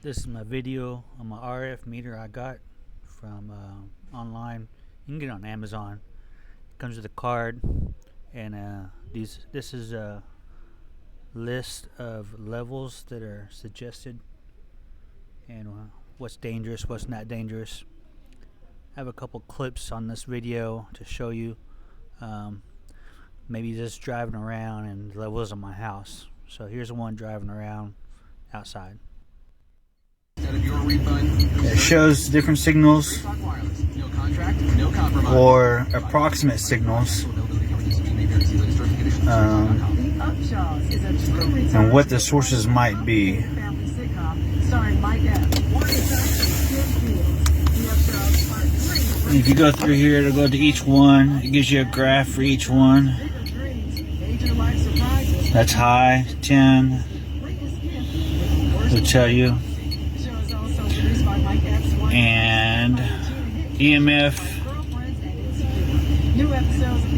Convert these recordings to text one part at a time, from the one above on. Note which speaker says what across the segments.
Speaker 1: This is my video on my RF meter I got from online. You can get it on Amazon. It comes with a card, and this is a list of levels that are suggested and what's dangerous, what's not dangerous. I have a couple clips on this video to show you maybe just driving around and levels of my house. So here's one driving around outside. It shows different signals or approximate signals and what the sources might be. If you go through here, it'll go to each one. It gives you a graph for each one. That's high, 10. It'll tell you. And EMF,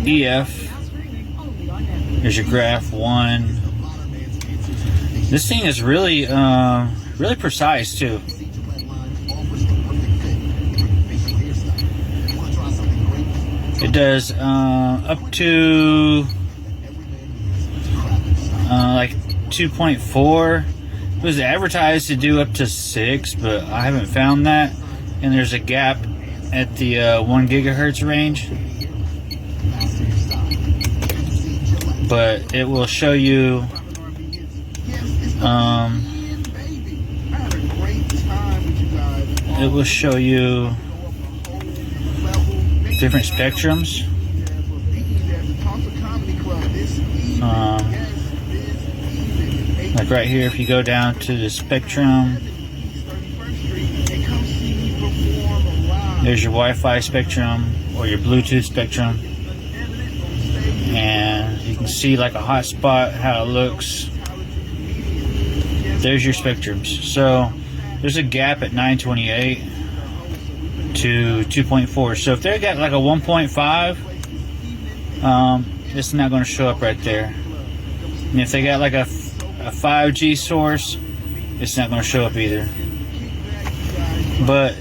Speaker 1: EF. There's your graph 1. This thing is really, really precise too. It does up to like 2.4. It was advertised to do up to 6, but I haven't found that. And there's a gap at the 1 gigahertz range. But it will show you different spectrums. Like right here, if you go down to the spectrum, there's your Wi-Fi spectrum or your Bluetooth spectrum, and you can see like a hotspot how it looks. There's your spectrums. So there's a gap at 928 to 2.4. So if they got like a 1.5, it's not going to show up right there. And if they got like a 5G source, it's not going to show up either. But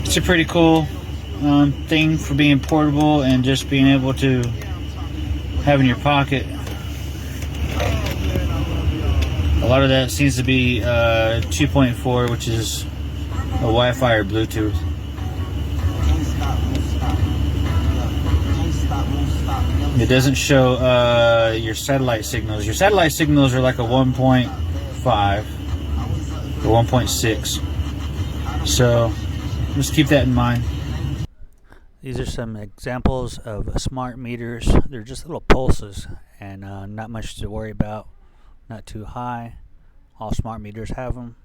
Speaker 1: it's a pretty cool thing for being portable and just being able to have in your pocket. A lot of that seems to be 2.4, which is a Wi-Fi or Bluetooth. It doesn't show your satellite signals. Your satellite signals are like a 1.5 or 1.6. So just keep that in mind. These are some examples of smart meters. They're just little pulses and not much to worry about. Not too high. All smart meters have them.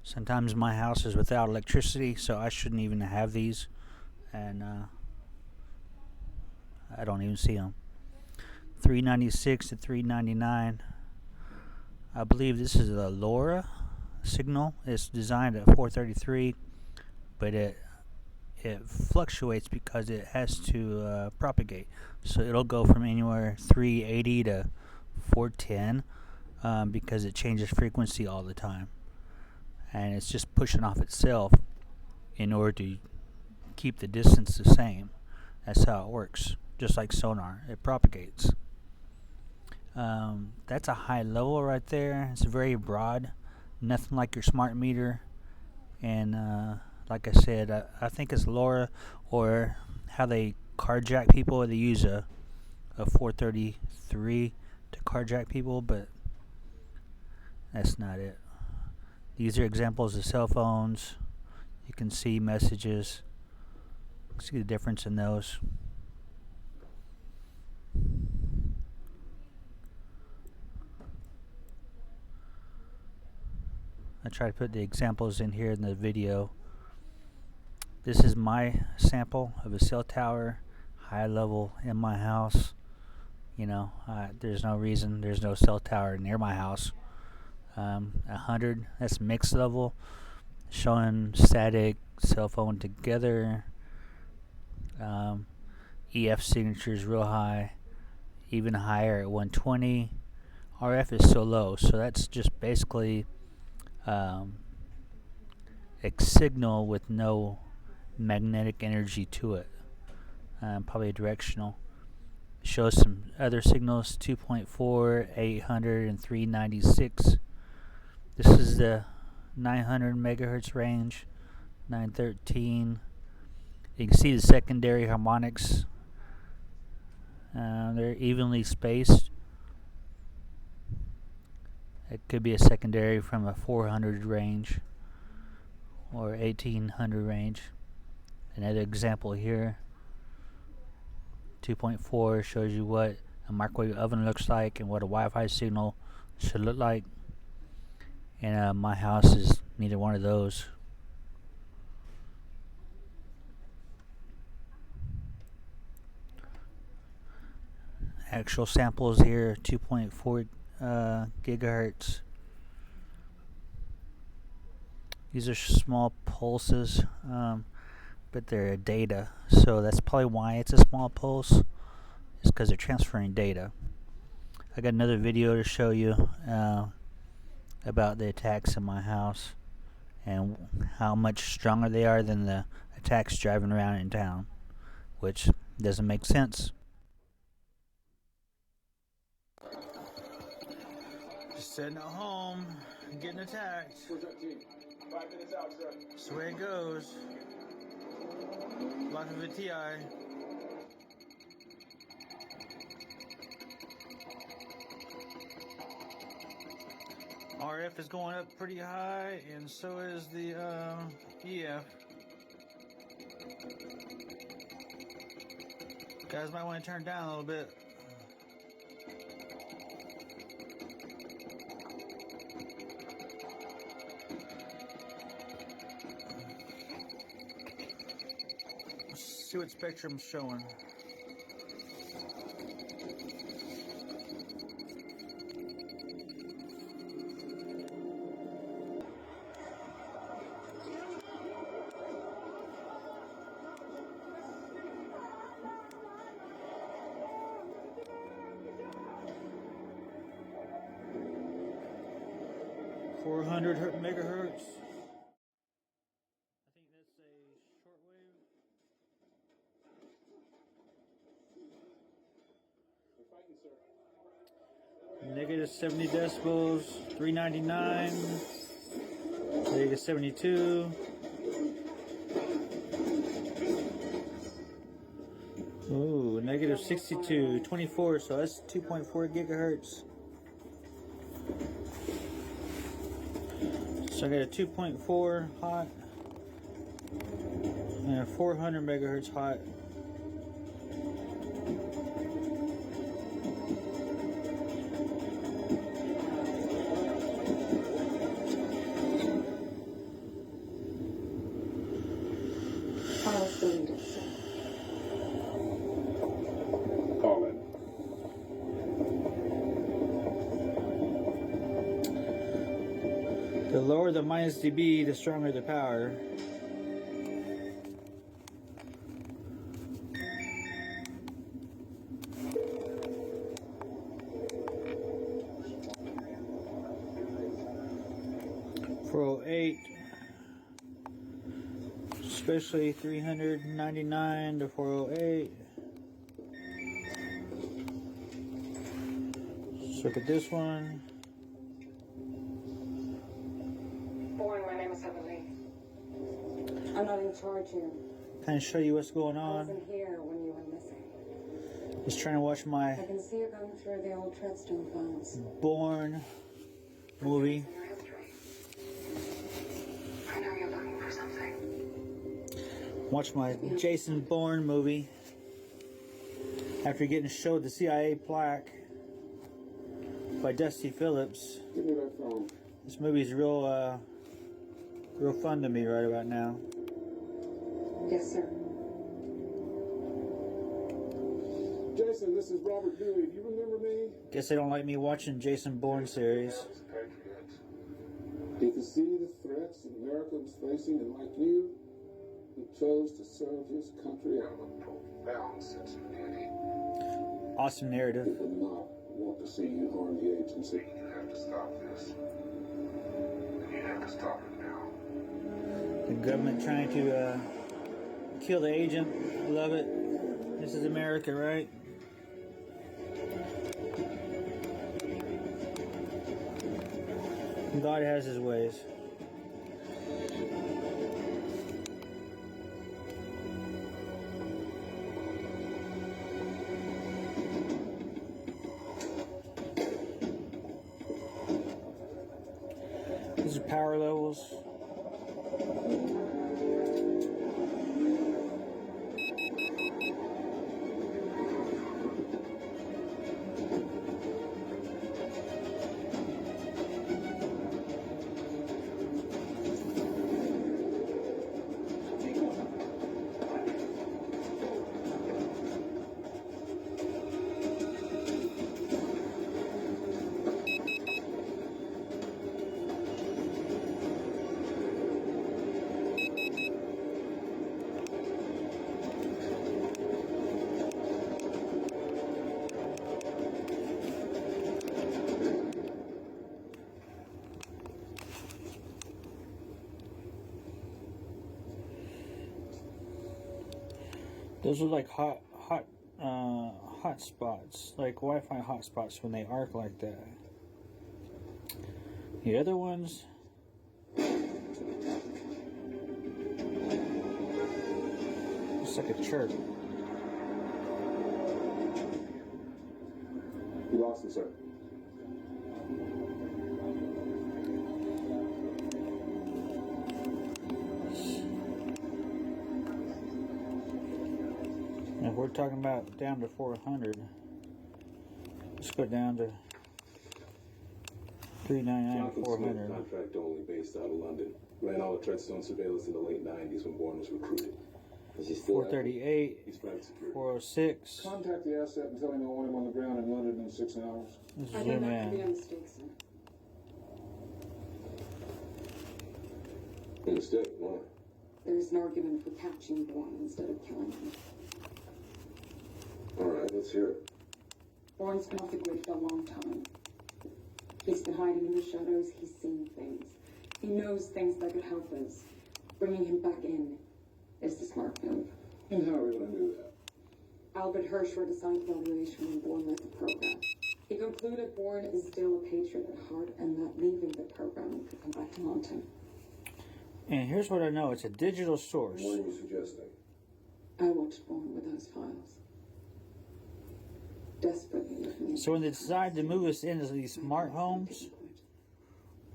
Speaker 1: Sometimes my house is without electricity, so I shouldn't even have these. And I don't even see them. 396 to 399. I believe this is a LoRa signal. It's designed at 433, but it fluctuates because it has to propagate. So it'll go from anywhere 380 to 410 because it changes frequency all the time, and it's just pushing off itself in order to keep the distance the same. That's how it works. Just like sonar, it propagates. That's a high level right there. It's very broad, nothing like your smart meter. And like I said, I think it's LoRa, or how they carjack people. They use a 433 to carjack people, but that's not it. These are examples of cell phones. You can see messages. See the difference in those. I try to put the examples in here in the video. This is my sample of a cell tower, high level in my house. You know, there's no reason there's no cell tower near my house. 100, that's mixed level, showing static, cell phone together. EF signature is real high, even higher at 120. RF is so low, so that's just basically um, a signal with no magnetic energy to it, probably directional. It shows some other signals: 2.4, 800, and 396. This is the 900 megahertz range, 913. You can see the secondary harmonics. They're evenly spaced. It could be a secondary from a 400 range or 1800 range. Another example here. 2.4 shows you what a microwave oven looks like and what a Wi-Fi signal should look like. And my house is neither one of those. Actual samples here, 2.4 gigahertz. These are small pulses, but they're data, so that's probably why it's a small pulse. It's because they're transferring data. I got another video to show you about the attacks in my house and how much stronger they are than the attacks driving around in town, which doesn't make sense. Just sitting at home, getting attacked. That's the way it goes. Life of a TI. RF is going up pretty high, and so is the EF. Guys might want to turn it down a little bit. Let's see what spectrum's showing. (400 megahertz). I think that's a shortwave. Negative 70 decibels, 399. Negative 72. Ooh, negative 62, 24, so that's 2.4 gigahertz. So I got a 2.4 hot and a 400 megahertz hot. The lower the minus dB, the stronger the power. (408), especially 399 to 408. Let's look at this one.
Speaker 2: I'm not in charge here.
Speaker 1: Kind of show you what's going
Speaker 2: I
Speaker 1: on.
Speaker 2: wasn't here when you were missing.
Speaker 1: Just trying to watch my
Speaker 2: I can see you going through the old Treadstone files.
Speaker 1: Bourne movie.
Speaker 2: Your history. I know you're looking for something.
Speaker 1: Watch my Jason Bourne movie. After getting showed the CIA plaque by Dusty Phillips.
Speaker 3: Give me that phone.
Speaker 1: This movie's real fun to me right about now.
Speaker 2: Yes, sir.
Speaker 3: Jason, this is Robert Dewey. Do you remember me?
Speaker 1: Guess they don't like me watching Jason Bourne series.
Speaker 3: He could see the threats that America was facing, and like you, he chose to serve his country out of a profound sense of duty.
Speaker 1: Awesome narrative.
Speaker 3: He would not want to see you harm the agency. You have to stop this. And you have
Speaker 1: Government trying to kill the agent. Love it. This is America, right? God has his ways. These are power levels. Those are like hot spots, like Wi-Fi hot spots when they arc like that. The other ones, it's like a chirp.
Speaker 3: You lost it, sir.
Speaker 1: If we're talking about down to 400, let's go down to 399, 400.
Speaker 4: Contract only, based out of London. Ran all the Treadstone surveillance in the late 90s when Bourne was recruited. Is he still
Speaker 1: 438,
Speaker 4: He's private security.
Speaker 1: 406.
Speaker 3: Contact the asset and tell him I want him on the ground in London in 6 hours.
Speaker 1: Let's
Speaker 2: I
Speaker 1: zoom
Speaker 2: think that could be a
Speaker 1: in.
Speaker 2: mistake, sir.
Speaker 4: A mistake, why?
Speaker 2: There's an argument for catching Bourne instead of killing him.
Speaker 4: Alright, let's hear it.
Speaker 2: Bourne's been off the grid for a long time. He's been hiding in the shadows. He's seen things. He knows things that could help us. Bringing him back in is the smart move.
Speaker 3: And how are we going to do that?
Speaker 2: Albert Hirsch wrote a science evaluation when Bourne left the program. He concluded Bourne is still a patriot at heart and that leaving the program could come back to haunt him.
Speaker 1: And here's what I know. It's a digital source.
Speaker 4: What are you suggesting?
Speaker 2: I watched Bourne with those files. Desperately looking
Speaker 1: So when they decide to move us into these smart homes,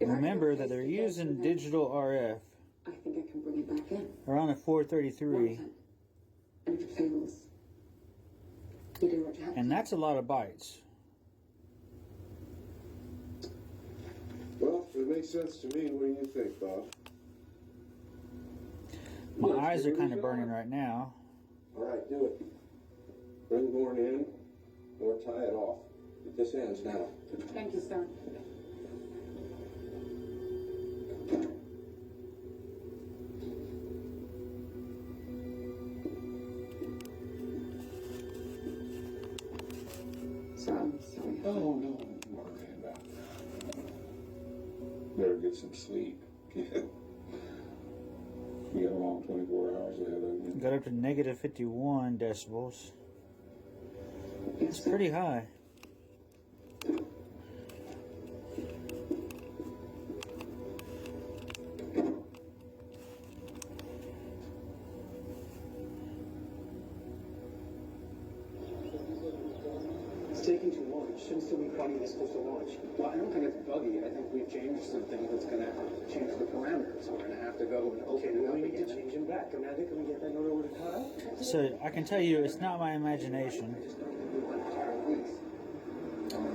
Speaker 1: remember that they're using digital RF.
Speaker 2: I think I can bring it back in.
Speaker 1: Around a 433.
Speaker 2: And if it fails, you do what you have to.
Speaker 1: And that's a lot of bytes.
Speaker 4: Well, it makes sense to me. What do you think, Bob?
Speaker 1: My eyes are kind of burning right now.
Speaker 4: Alright, do it. Bring Bourne in, or tie it off. This ends now.
Speaker 2: Thank you, sir. So I'm sorry.
Speaker 3: Oh, no, don't worry about that. Better get some sleep. We got a long 24 hours ahead of you.
Speaker 1: Got up to negative 51 decibels.
Speaker 2: Yes,
Speaker 1: It's
Speaker 2: sir.
Speaker 1: pretty high.
Speaker 5: It's taking too long. It shouldn't still be buggy this close to launch. Well, I don't think it's buggy. I think we've changed something that's going to change the parameters. We're going to have to go and open it up
Speaker 6: We need to
Speaker 5: again.
Speaker 6: change them back. Amanda, can we get that in order to Kyle?
Speaker 1: So I can tell you it's not my imagination.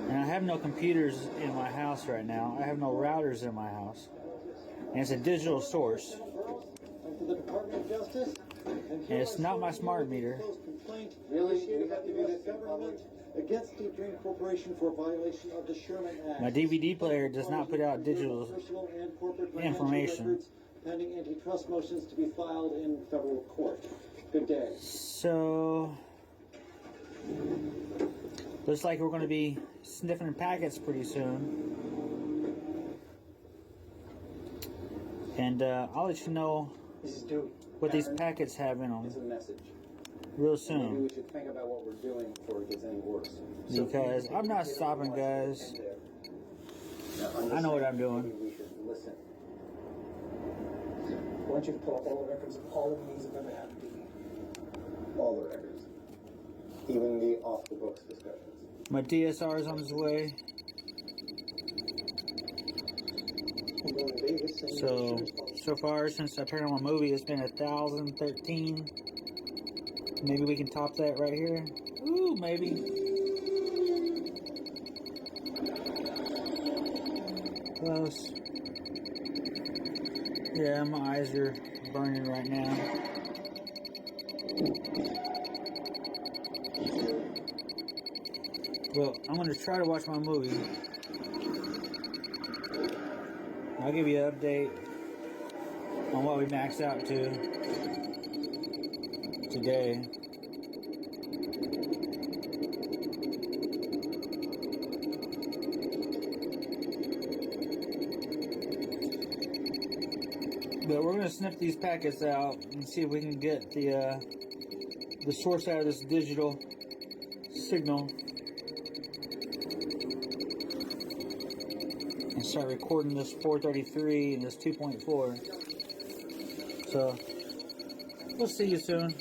Speaker 1: And I have no computers in my house right now. I have no routers in my house. And it's a digital source.
Speaker 6: And for the Department of Justice. And
Speaker 1: it's not my smart meter.
Speaker 6: Complaint
Speaker 5: Really?
Speaker 6: initiated
Speaker 5: We
Speaker 6: by
Speaker 5: have
Speaker 6: the
Speaker 5: to do
Speaker 6: U.S.
Speaker 5: this in
Speaker 6: government against Deep Dream Corporation for violation of the Sherman Act.
Speaker 1: My DVD player does not put out digital
Speaker 6: Personal and corporate financial
Speaker 1: information.
Speaker 6: records pending antitrust motions to be filed in federal court. Good day.
Speaker 1: So looks like we're going to be sniffing packets pretty soon. And I'll let you know
Speaker 5: This is due.
Speaker 1: what these packets have in
Speaker 6: It's a
Speaker 1: them
Speaker 6: message.
Speaker 1: real
Speaker 6: Maybe
Speaker 1: soon.
Speaker 6: we should think about what we're doing before it gets any worse. So
Speaker 1: Because
Speaker 6: if
Speaker 1: I'm not
Speaker 6: we
Speaker 1: stopping,
Speaker 6: want to
Speaker 1: guys.
Speaker 6: end there,
Speaker 1: I know what I'm doing.
Speaker 6: maybe we should listen.
Speaker 5: I want you to pull up all the records of all the meetings I've ever had with Dee.
Speaker 6: All the records. Even the off-the-books discussions.
Speaker 1: My DSR is on its way.
Speaker 5: I'm going to Vegas. And
Speaker 1: So far since I turned on my movie, it's been 1,013. Maybe we can top that right here. Ooh, maybe. Close. Yeah, my eyes are burning right now. Well, I'm going to try to watch my movie. I'll give you an update on what we maxed out to today. But we're going to snip these packets out and see if we can get the source out of this digital signal and start recording this 433 and this 2.4. So we'll see you soon.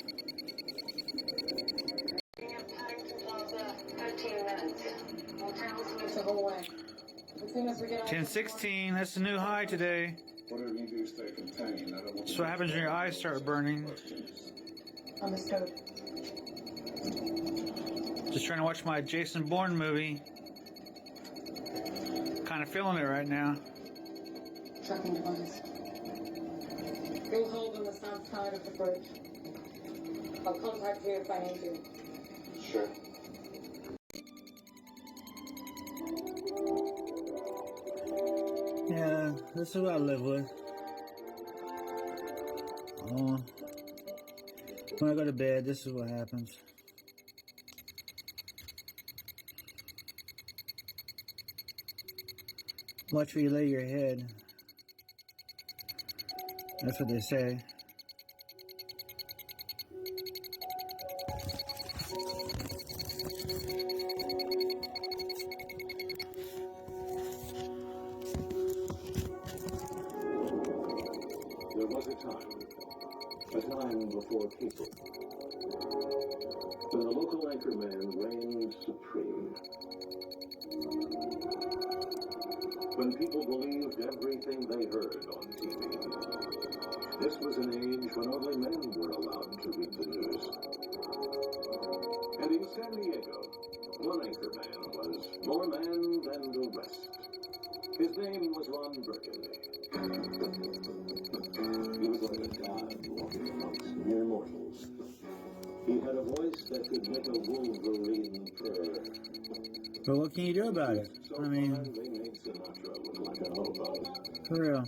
Speaker 1: 10:16. That's the new high today.
Speaker 3: Whatever you do, stay contained. I don't want
Speaker 1: That's what happens when your eyes start burning.
Speaker 2: Understood.
Speaker 1: Just trying to watch my Jason Bourne movie. Kind of feeling it right now.
Speaker 2: Tracking device. Go hold on the south side of the bridge. I'll contact you if I need you.
Speaker 4: Sure.
Speaker 1: Yeah, this is what I live with. When I go to bed, this is what happens. Watch where you lay your head. That's what they say.
Speaker 7: There was a time before people, when the local anchorman reigned supreme. When people believed everything they heard on TV. This was an age when only men were allowed to read the news. And in San Diego, one anchorman was more man than the rest. His name was Ron Burgundy. He was like a god walking amongst mere mortals. He had a voice that could make a wolverine purr.
Speaker 1: But what can you do about it?
Speaker 7: So
Speaker 1: I mean,
Speaker 7: they made Sinatra look like a hobo.
Speaker 1: for real.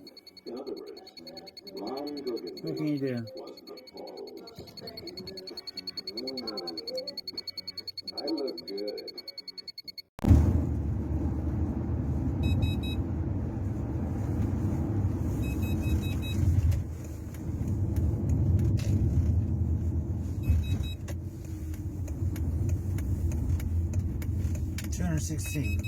Speaker 7: In other words, Ron Burgundy
Speaker 1: What can you do?
Speaker 7: was the balls.
Speaker 4: I look good.
Speaker 1: $216.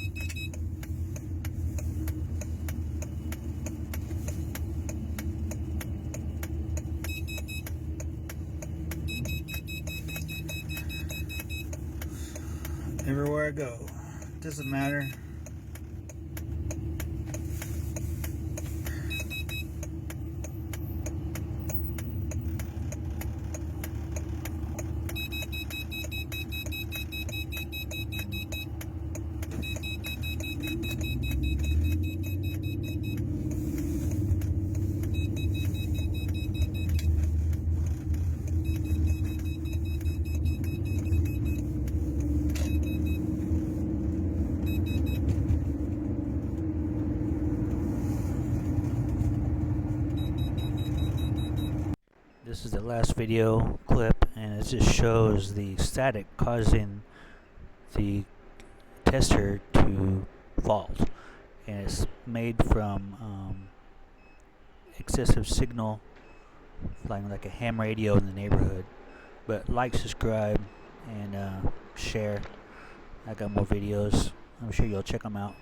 Speaker 1: Everywhere I go, doesn't matter. This is the last video clip, and it just shows the static causing the tester to fault, and it's made from excessive signal like a ham radio in the neighborhood. But like, subscribe, and share. I got more videos. I'm sure you'll check them out.